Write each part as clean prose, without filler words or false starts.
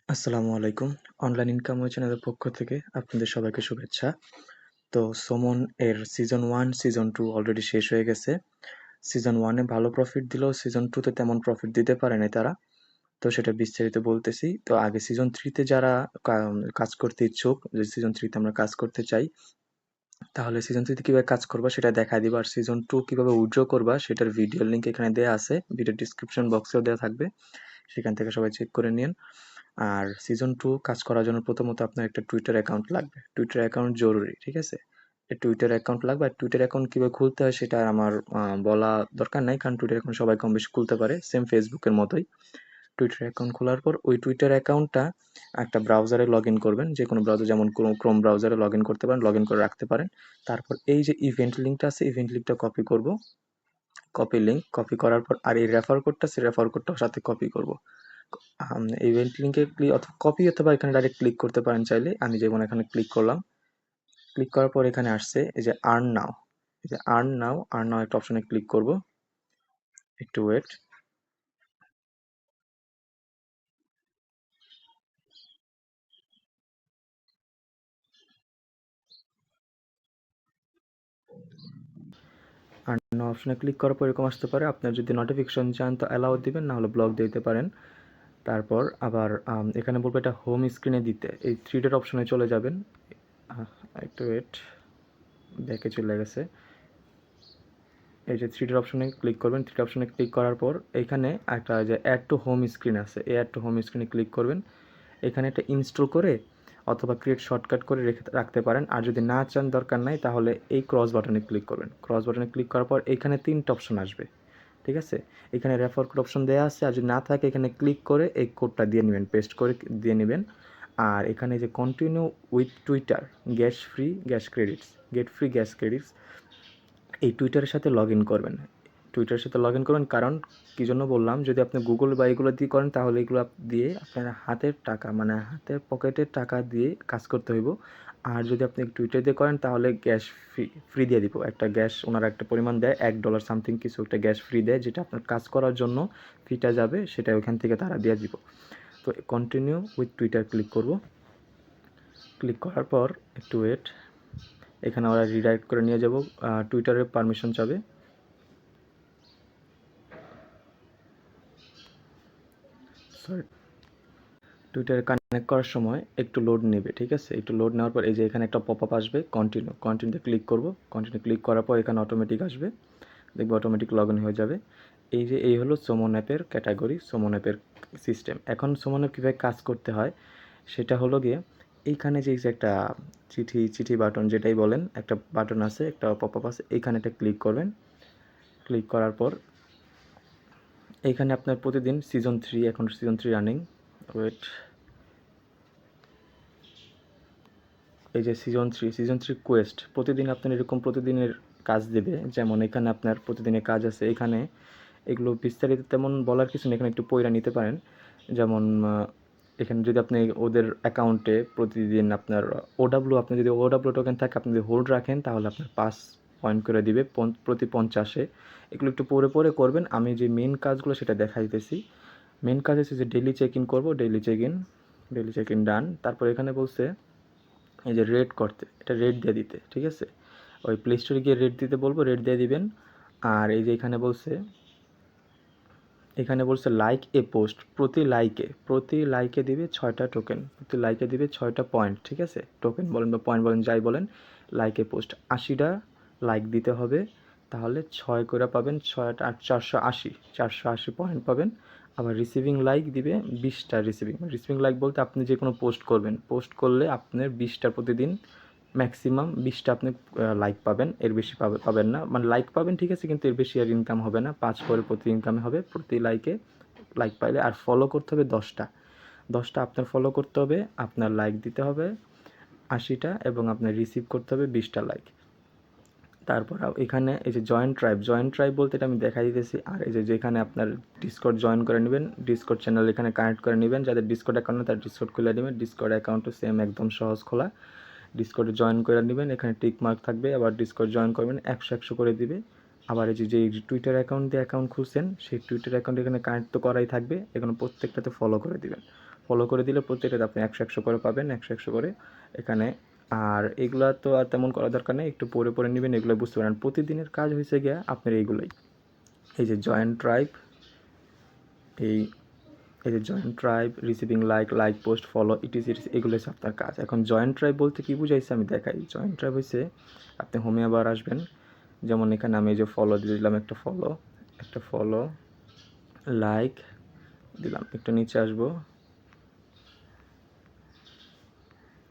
আসসালামু আলাইকুম। Online income way চ্যানেলের পক্ষ থেকে আপনাদের সবাইকে শুভেচ্ছা। তো সুমন এর সিজন 1, সিজন 2 অলরেডি শেষ হয়ে গেছে। সিজন 1 এ ভালো প্রফিট দিলেও সিজন 2 তে তেমন প্রফিট দিতে পারে নাই তারা। তো সেটা বিস্তারিত বলতেছি। তো আগে সিজন 3 তে যারা কাজ করতে ইচ্ছুক, যে সিজন 3 তে আমরা কাজ করতে চাই, তাহলে সিজন 3 তে কিভাবে কাজ করবা সেটা দেখায় দিব। আর সিজন 2 কিভাবে উইথড্র করবা সেটার ভিডিওর লিংক এখানে দেয়া আছে। ভিডিও ডেসক্রিপশন বক্সেও দেয়া থাকবে। সেখান থেকে সবাই চেক করে নিন। আর সিজন 2 কাজ করার জন্য প্রথমত আপনার একটা টুইটার অ্যাকাউন্ট লাগবে। টুইটার অ্যাকাউন্ট জরুরি, ঠিক আছে? এই টুইটার অ্যাকাউন্ট লাগবে। আর টুইটার অ্যাকাউন্ট কিভাবে খুলতে হয় সেটা আর আমার বলা দরকার নাই, কারণ টুইটার অ্যাকাউন্ট সবাই কম বেশি খুলতে পারে, সেম ফেসবুকের মতোই। টুইটার অ্যাকাউন্ট খোলার পর ওই টুইটার অ্যাকাউন্টটা একটা ব্রাউজারে লগ ইন করবেন, যে কোনো ব্রাউজার, যেমন ক্রোম ব্রাউজারে লগ ইন করতে পারেন, লগ ইন করে রাখতে পারেন। তারপর এই যে ইভেন্ট লিঙ্কটা আছে, ইভেন্ট লিঙ্কটা কপি করব। কপি লিঙ্ক কপি করার পর আর এই রেফার কোডটা, সেই রেফার কোডটাও সাথে কপি করব। ইভেন্ট লিঙ্কে কপি অথবা এখানে ডাইরেক্ট ক্লিক করতে পারেন চাইলে। আমি যেমন এখানে ক্লিক করলাম, ক্লিক করার পর এখানে আসছে এই যে আর্ন নাও। এই যে আর্ন নাও একটা অপশনে ক্লিক করব। একটু ওয়েট। আর্ন নাও অপশনে ক্লিক করার পর এরকম আসতে পারে। আপনার যদি নোটিফিকেশন চান তো অ্যালাউ দিবেন, না হলে ব্লক দিয়ে দিতে পারেন। তারপর আবার এখানে বলবো এটা হোম স্ক্রিনে দিতে, এই থ্রি ডট অপশনে চলে যাবেন। একটু ওয়েট, ব্যাকে চলে গেছে। এই যে থ্রি ডট অপশনে ক্লিক করবেন। থ্রি ডট অপশনে ক্লিক করার পর এখানে একটা যে অ্যাড টু হোম স্ক্রিন আছে, এই অ্যাড টু হোম স্ক্রিনে ক্লিক করবেন। এখানে একটা ইনস্টল করে অথবা ক্রিয়েট শর্টকাট করে রাখতে পারেন। আর যদি না চান, দরকার নাই, তাহলে এই ক্রস বাটনে ক্লিক করবেন। ক্রস বাটনে ক্লিক করার পর এখানে তিনটা অপশন আসবে, ঠিক আছে? এখানে রেফার কোড অপশন দেওয়া আছে, আর যদি না থাকে এখানে ক্লিক করে এই কোডটা দিয়ে নেবেন, পেস্ট করে দিয়ে নেবেন। আর এখানে যে continue with Twitter gate free gas credits, এই টুইটারের সাথে লগ ইন করবেন। টুইটারের সাথে লগ ইন করবেন, কারণ কী জন্য বললাম, যদি আপনি গুগল বা এগুলো দিয়ে করেন তাহলে এগুলো দিয়ে আপনার হাতের টাকা, মানে হাতের পকেটের টাকা দিয়ে কাজ করতে হইব। আর যদি আপনি টুইটার দিয়ে করেন তাহলে গ্যাস ফ্রি দিয়ে দিব। একটা গ্যাস ওনারা একটা পরিমাণ দেয়, $1 সামথিং কিছু একটা গ্যাস ফ্রি দেয়, যেটা আপনার কাজ করার জন্য ফিটা যাবে, সেটা ওইখান থেকে তারা দিয়ে দিব। তো কন্টিনিউ উইথ টুইটার ক্লিক করব। ক্লিক করার পর একটু ওয়েট, এখানে ওরা রিডাইরেক্ট করে নিয়ে যাব। টুইটারের পারমিশন চাবে। সরি, টুইটারে কানেক্ট করার সময় একটু লোড নেবে, ঠিক আছে? একটু লোড নেওয়ার পর এই যে এখানে একটা পপআপ আসবে, কন্টিনিউতে ক্লিক করব। কন্টিনিউ ক্লিক করার পর এখানে অটোমেটিক আসবে, দেখবে অটোমেটিক লগ ইন হয়ে যাবে। এই হলো সুমন অ্যাপের ক্যাটাগরি, সুমন অ্যাপের সিস্টেম। এখন সুমন অ্যাপ কীভাবে কাজ করতে হয় সেটা হলো গিয়ে, এইখানে যে একটা চিঠি বাটন যেটাই বলেন, একটা বাটন আছে, একটা পপআপ আছে, এইখানে একটা ক্লিক করবেন। ক্লিক করার পর এইখানে আপনার প্রতিদিন সিজন 3, এখন সিজন 3 রানিং, ওয়েট, এই যে সিজন 3 কোয়েস্ট, প্রতিদিন আপনার এরকম প্রতিদিনের কাজ দেবে। যেমন এখানে আপনার প্রতিদিনের কাজ আছে, এখানে এগুলো বিস্তারিত তেমন বলার কিছু নেই, এখানে একটু পইরা নিতে পারেন। যেমন এখানে যদি আপনি ওদের অ্যাকাউন্টে প্রতিদিন আপনার আপনার যদি ওডাব্লিউ টোকেন থাকে, আপনি যদি হোল্ড রাখেন তাহলে আপনার 5 পয়েন্ট করে দিবে প্রতি 50-এ। এগুলো একটু পরে পরে করবেন। আমি যে মেন কাজগুলো সেটা দেখা দিতেছি। মেন কাজ হচ্ছে যে ডেইলি চেক ইন করবো, ডেইলি চেক ইন ডান। তারপর এখানে বলছে এই যে রেট করতে, এটা রেট দিয়ে দিতে, ঠিক আছে? ওই প্লে স্টোরে গিয়ে রেট দিতে বলবো, রেট দিয়ে দিবেন। আর এই যে এখানে বলছে লাইক এ পোস্ট, প্রতি লাইকে দিবে 6টা টোকেন, প্রতি লাইকে দিবে 6টা পয়েন্ট, ঠিক আছে? টোকেন বলেন বা পয়েন্ট বলেন, যাই বলেন। লাইক এ পোস্ট 80টা লাইক দিতে হবে, তাহলে 6 করে পাবেন, 6 8 480 পয়েন্ট পাবেন। আবার রিসিভিং লাইক দিবে 20টা। রিসিভিং লাইক বলতে আপনি যে কোনো পোস্ট করলে আপনার 20টা প্রতিদিন, ম্যাক্সিমাম 20টা আপনি লাইক পাবেন, এর বেশি পাবেন না। মানে লাইক পাবেন, ঠিক আছে, কিন্তু এর বেশি আর ইনকাম হবে না। 5 করে প্রতি ইনকামে হবে প্রতি লাইকে, লাইক পাইলে। আর ফলো করতে হবে 10টা আপনার ফলো করতে হবে, আপনার লাইক দিতে হবে 80টা, এবং আপনার রিসিভ করতে হবে 20টা লাইক। তারপর এখানে এই যে জয়েন্ট ট্রাইব বলতে এটা আমি দেখাই দিতেছি। আর এই যে যেখানে আপনার ডিসকর্ড জয়েন করে নেবেন, ডিসকর্ড চ্যানেল এখানে কানেক্ট করে নেবেন। যাদের ডিসকর্ড অ্যাকাউন্ট তার ডিসকর্ড খুলে নেবেন। ডিসকর্ড অ্যাকাউন্টও সেম, একদম সহজ খোলা। ডিসকর্ডে জয়েন করে নেবেন, এখানে টিক মার্ক থাকবে। আবার ডিসকর্ড জয়েন করবেন, 100 করে দিবে। আবার এই যে টুইটার অ্যাকাউন্ট দিয়ে অ্যাকাউন্ট খুলছেন, সেই টুইটার অ্যাকাউন্ট এখানে কানেক্ট তো করাই থাকবে, এখানে প্রত্যেকটাতে ফলো করে দিবেন। ফলো করে দিলে প্রত্যেকটাতে আপনি 100 করে পাবেন, 100 করে এখানে। আর এগুলা তো আর তেমন করা দরকার নেই, একটু পড়ে নেবেন, এগুলো বুঝতে পারেন। প্রতিদিনের কাজ হয়েছে গিয়া আপনার এইগুলোই, এই যে জয়েন ট্রাইব, এই যে join tribe, receiving like post, follow, etc এগুলো হচ্ছে আপনার কাজ। এখন জয়েন ট্রাইব বলতে কী বুঝাইছে আমি দেখাই। জয়েন ট্রাইব হচ্ছে আপনি হোমে আবার আসবেন, যেমন এখানে আমি এই যে ফলো দিয়ে দিলাম, একটা ফলো লাইক দিলাম, একটু নিচে আসবো,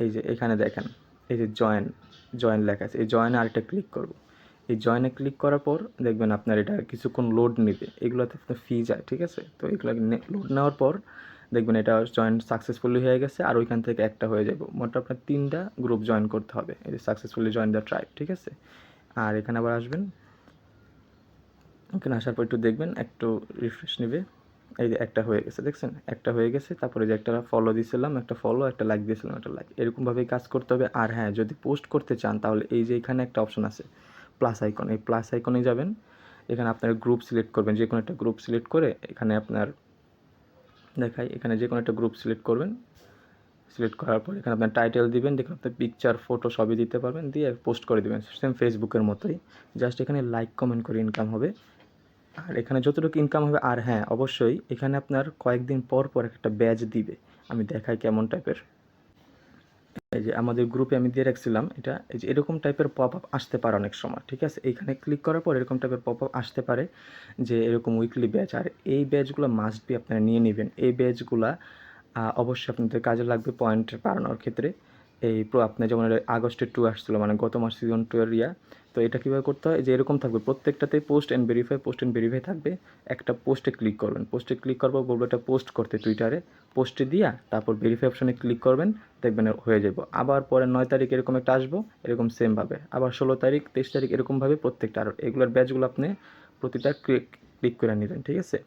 এই যে এখানে দেখেন এই যে জয়েন লেখা আছে, এই জয়েনে আরেকটা ক্লিক করব। এই জয়েনে ক্লিক করার পর দেখবেন আপনার এটা কিছুক্ষণ লোড নেবে, এগুলোতে আপনার ফি যায়, ঠিক আছে। তো এগুলো লোড নেওয়ার পর দেখবেন এটা জয়েন সাকসেসফুলি হয়ে গেছে, আর ওইখান থেকে একটা হয়ে যাবে। মোট আপনার 3টা গ্রুপ জয়েন করতে হবে, এই যে সাকসেসফুলি জয়েন দ্য ট্রাইব, ঠিক আছে। আর এখানে আবার আসবেন, এখানে আসার পর একটু দেখবেন, একটু রিফ্রেশ নেবে, এই যে একটা হয়ে গেছে, দেখছেন একটা হয়ে গেছে। তারপরে যে একটা ফলো দিয়েছিলাম, একটা ফলো, একটা লাইক দিয়েছিলাম, একটা লাইক, এরকমভাবেই কাজ করতে হবে। আর হ্যাঁ, যদি পোস্ট করতে চান তাহলে এই যে এখানে একটা অপশন আছে প্লাস আইকন, এই প্লাস আইকনে যাবেন, এখানে আপনার গ্রুপ সিলেক্ট করবেন, যে কোনো একটা গ্রুপ সিলেক্ট করে এখানে আপনার দেখাই, এখানে যে কোনো একটা গ্রুপ সিলেক্ট করবেন। সিলেক্ট করার পর এখানে আপনার টাইটেল দিবেন, দেখুন আপনার পিকচার ফটো সবই দিতে পারবেন, দিয়ে পোস্ট করে দেবেন সেম ফেসবুকের মতোই। জাস্ট এখানে লাইক কমেন্ট করে ইনকাম হবে, আর এখানে যতটুকু ইনকাম হবে। আর হ্যাঁ, অবশ্যই এখানে আপনার কয়েকদিন পর একটা ব্যাজ দিবে, আমি দেখাই কেমন টাইপের। এই যে আমাদের গ্রুপে আমি দিয়ে রাখছিলাম এটা, এই যে এরকম টাইপের পপ আপ আসতে পারে অনেক সময়, ঠিক আছে। এইখানে ক্লিক করার পর এরকম টাইপের পপ আপ আসতে পারে যে এরকম উইকলি ব্যাচ, আর এই ব্যাচগুলো মাস্ট বি আপনারা নিয়ে নেবেন। এই ব্যাচগুলা অবশ্যই আপনাদের কাজে লাগবে পয়েন্ট বাড়ানোর ক্ষেত্রে। এই আপনার যেমন আগস্টের 2 আসছিলো, মানে গত মাস সিজন 2 এর তো এটা কীভাবে করতে হয়, যে এরকম থাকবে প্রত্যেকটাতেই পোস্ট অ্যান্ড ভেরিফাই থাকবে। একটা পোস্টে ক্লিক করবেন, পোস্টে ক্লিক করবো, বলবো এটা পোস্ট করতে টুইটারে, পোস্টে দিয়া তারপর ভেরিফাই অপশনে ক্লিক করবেন, দেখবেন হয়ে যাবে। আবার পরে 9 তারিখ এরকম একটা আসবো, এরকম সেমভাবে আবার 16 তারিখ, 23 তারিখ এরকমভাবে প্রত্যেকটা। আর এগুলোর ব্যাচগুলো আপনি প্রতিটা ক্লিক করে নেবেন, ঠিক আছে।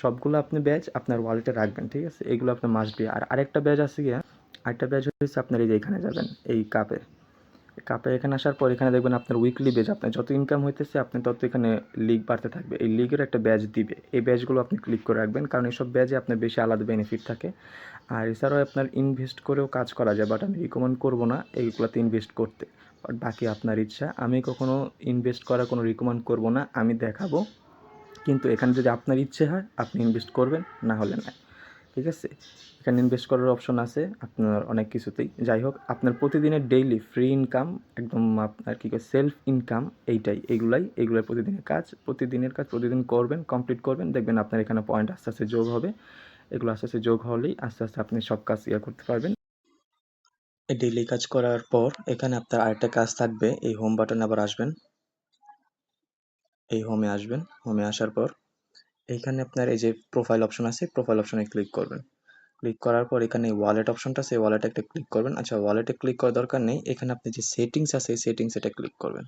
সবগুলো আপনি ব্যাচ আপনার ওয়ালেটে রাখবেন, ঠিক আছে। এগুলো আপনার মাস্ট বি। আর আরেকটা ব্যাচ আছে গিয়া, আরেকটা ব্যাচ হচ্ছে আপনার এই যে এখানে যাবেন, এই কাপে এখানে আসার পর এখানে দেখবেন আপনার উইকলি ব্যাচ, আপনার যত ইনকাম হইতেছে আপনি তত এখানে লিগ বাড়তে থাকবে। এই লিগের একটা ব্যাচ দিবে, এই ব্যাচগুলো আপনি ক্লিক করে রাখবেন, কারণ এইসব ব্যাচে আপনার বেশি আলাদা বেনিফিট থাকে। আর এছাড়াও আপনার ইনভেস্ট করেও কাজ করা যায়, বাট আমি রিকমেন্ড করবো না এইগুলোতে ইনভেস্ট করতে, বাট বাকি আপনার ইচ্ছা। আমি কখনো ইনভেস্ট করার কোনো রিকমেন্ড করবো না, আমি দেখাবো, কিন্তু এখানে যদি আপনার ইচ্ছে হয় আপনি ইনভেস্ট করবেন, না হলে না, ঠিক আছে। এখানে ইনভেস্ট করার অপশন আছে আপনার অনেক কিছুতেই। যাই হোক, আপনার প্রতিদিনের ডেইলি ফ্রি ইনকাম, একদম আপনার কী সেলফ ইনকাম, এইগুলাই প্রতিদিনের কাজ প্রতিদিন করবেন, কমপ্লিট করবেন, দেখবেন আপনার এখানে পয়েন্ট আস্তে আস্তে যোগ হবে। এগুলো আস্তে আস্তে যোগ হলেই আস্তে আস্তে আপনি সব কাজ করতে পারবেন। এই ডেইলি কাজ করার পর এখানে আপনার আরেকটা কাজ থাকবে, এই হোম বাটনে আবার আসবেন, এই হোমে আসবেন, হোমে আসার পর এইখানে আপনার এই যে প্রোফাইল অপশন আছে, প্রোফাইল অপশনে ক্লিক করবেন। ক্লিক করার পর এখানে ওয়ালেট অপশনটা আছে, ওয়ালেটে একটা ক্লিক করবেন। আচ্ছা, ওয়ালেটে ক্লিক করার দরকার নেই, এখানে আপনি যে সেটিংস আছে এই সেটিংস এটা ক্লিক করবেন।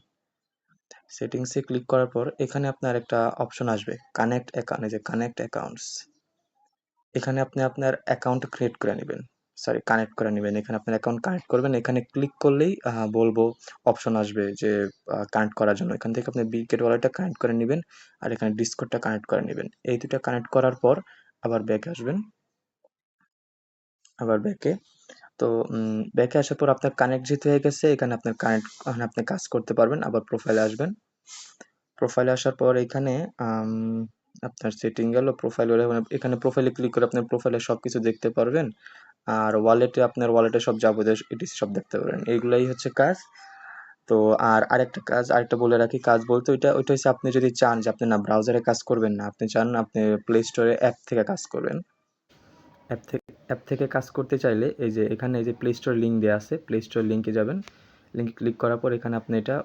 সেটিংসে ক্লিক করার পর এখানে আপনার একটা অপশন আসবে কানেক্ট অ্যাকাউন্ট, এই যে কানেক্ট অ্যাকাউন্টস, এখানে আপনি আপনার অ্যাকাউন্ট ক্রিয়েট করে নেবেন, কানেক্ট করে নেবেন। এখানে আপনার অ্যাকাউন্ট কানেক্ট করবেন, এখানে ক্লিক করলেই বলবো অপশন আসবে যে কানেক্ট করার জন্য। এখান থেকে আপনি বিকেট ওয়ালেটটা কানেক্ট করে নেবেন, আর এখানে ডিসকর্ডটা কানেক্ট করে নেবেন। এই দুটো কানেক্ট করার পর আবার ব্যাকে আসবেন, আবার ব্যাকে। তো ব্যাকে আসার পর আপনার কানেক্ট যেহেতু হয়ে গেছে, এখানে আপনি কাজ করতে পারবেন। আবার প্রোফাইলে আসবেন, প্রোফাইলে আসার পর এখানে আপনার সেটিং গেল, প্রোফাইল এখানে প্রোফাইলে ক্লিক করে আপনার প্রোফাইলে সব কিছু দেখতে পারবেন। আর আপনার ওয়ালেটে সব যাবতীয় এটিসি সব দেখতে পারবেন। এইগুলাই হচ্ছে কাজ। তো আর আরেকটা বলে রাখি, কাজ বলতে ওইটা হচ্ছে আপনি যদি চান যে আপনি না ব্রাউজারে কাজ করবেন না, আপনি চান আপনি প্লে স্টোরে অ্যাপ থেকে কাজ করবেন। অ্যাপ থেকে কাজ করতে চাইলে এই যে এখানে এই যে প্লে স্টোর লিঙ্ক দেওয়া আছে, প্লে স্টোর লিঙ্কে যাবেন, লিঙ্কে ক্লিক করার পর এখানে আপনি এটা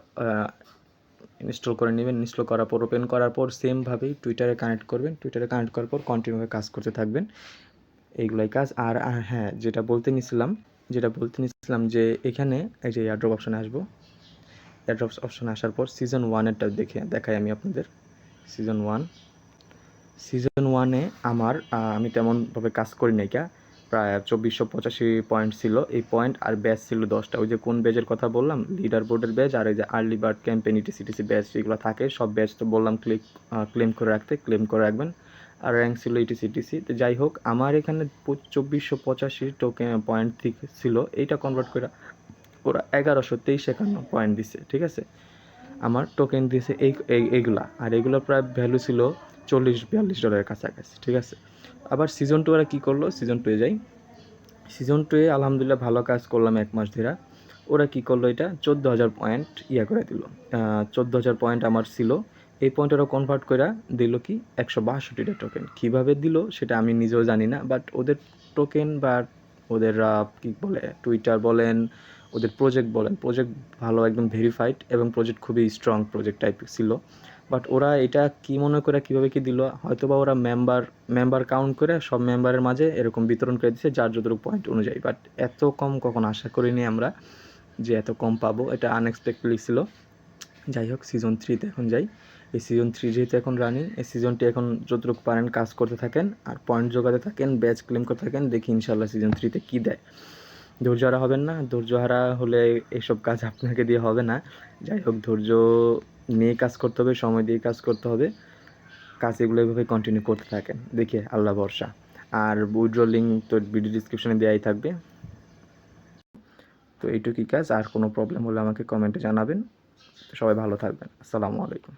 ইনস্টল করে নেবেন। ইনস্টল করার পর ওপেন করার পর সেমভাবেই টুইটারে কানেক্ট করবেন, টুইটারে কানেক্ট করার পর কন্টিনিউভাবে কাজ করতে থাকবেন, এইগুলাই কাজ। আর হ্যাঁ, যেটা বলতে নিছিলাম যে এখানে এই যে এয়ারড্রপ অপশানে আসবো, এয়ারড্রপ অপশানে আসার পর সিজন 1-এরটা দেখাই আমি আপনাদের। সিজন 1-এ আমি তেমনভাবে কাজ করি নাই, প্রায় 2485 পয়েন্ট ছিল। এই পয়েন্ট আর ব্যাচ ছিল 10টা, ওই যে কোন ব্যাচের কথা বললাম, লিডার বোর্ডের ব্যাচ, আর এই যে early bird campaign etc batch যেগুলো থাকে সব ব্যাচ তো বললাম ক্লেম করে রাখবেন। আর র্যাঙ্ক ছিল ইটিসি। তো যাই হোক, আমার এখানে 2485 টোকেন পয়েন্ট ছিল, এইটা কনভার্ট করে ওরা 1153 পয়েন্ট দিছে, ঠিক আছে। আমার টোকেন দিয়েছে এইগুলা, আর এগুলো প্রায় ভ্যালু ছিল $40-42 কাছাকাছি, ঠিক আছে। আবার সিজন 2 ওরা কী করলো, সিজন 2 যাই। সিজন 2 আলহামদুলিল্লাহ ভালো কাজ করলাম 1 মাস ধরে। ওরা কী করলো, এটা 14,000 পয়েন্ট করে দিল। 14,000 পয়েন্ট আমার ছিল, এই পয়েন্ট ওরা কনভার্ট করে দিল কি 162টা টোকেন। কীভাবে দিল সেটা আমি নিজেও জানি না, বাট ওদের টোকেন বা ওদের কী বলে, টুইটার বলেন, ওদের প্রজেক্ট বলেন, প্রজেক্ট ভালো, একদম ভেরিফাইড, এবং প্রজেক্ট খুবই স্ট্রং প্রজেক্ট টাইপ ছিল। বাট ওরা এটা কী মনে করে কীভাবে কী দিল, হয়তো বা ওরা মেম্বার কাউন্ট করে সব মেম্বারের মাঝে এরকম বিতরণ করে দিচ্ছে যার যতটুকু পয়েন্ট অনুযায়ী। বাট এত কম কখন আশা করিনি আমরা যে এত কম পাবো, এটা আনএক্সপেক্টেডলি ছিল। যাই হোক, সিজন 3-তে এখন যাই। এই সিজন 3 যেহেতু এখন রানিং, এই সিজনটি এখন যতটুকু পারেন কাজ করতে থাকেন, আর পয়েন্ট জোগাতে থাকেন, ব্যাচ ক্লেম করতে থাকেন। দেখি ইনশাল্লাহ সিজন 3-তে কী দেয়। ধৈর্য হারা হবেন না, ধৈর্য হারা হলে এসব কাজ আপনাকে দিয়ে হবে না। যাই হোক, ধৈর্য নিয়ে কাজ করতে হবে, সময় দিয়ে কাজ করতে হবে, কাজ এগুলো এভাবে কন্টিনিউ করতে থাকেন, দেখে আল্লাহ ভরসা। আর উইথড্র লিঙ্ক তো ভিডিও ডিসক্রিপশনে দেওয়াই থাকবে। তো এইটুকুই কাজ, আর কোনো প্রবলেম হলে আমাকে কমেন্টে জানাবেন। সবাই ভালো থাকবেন। আসসালামু আলাইকুম।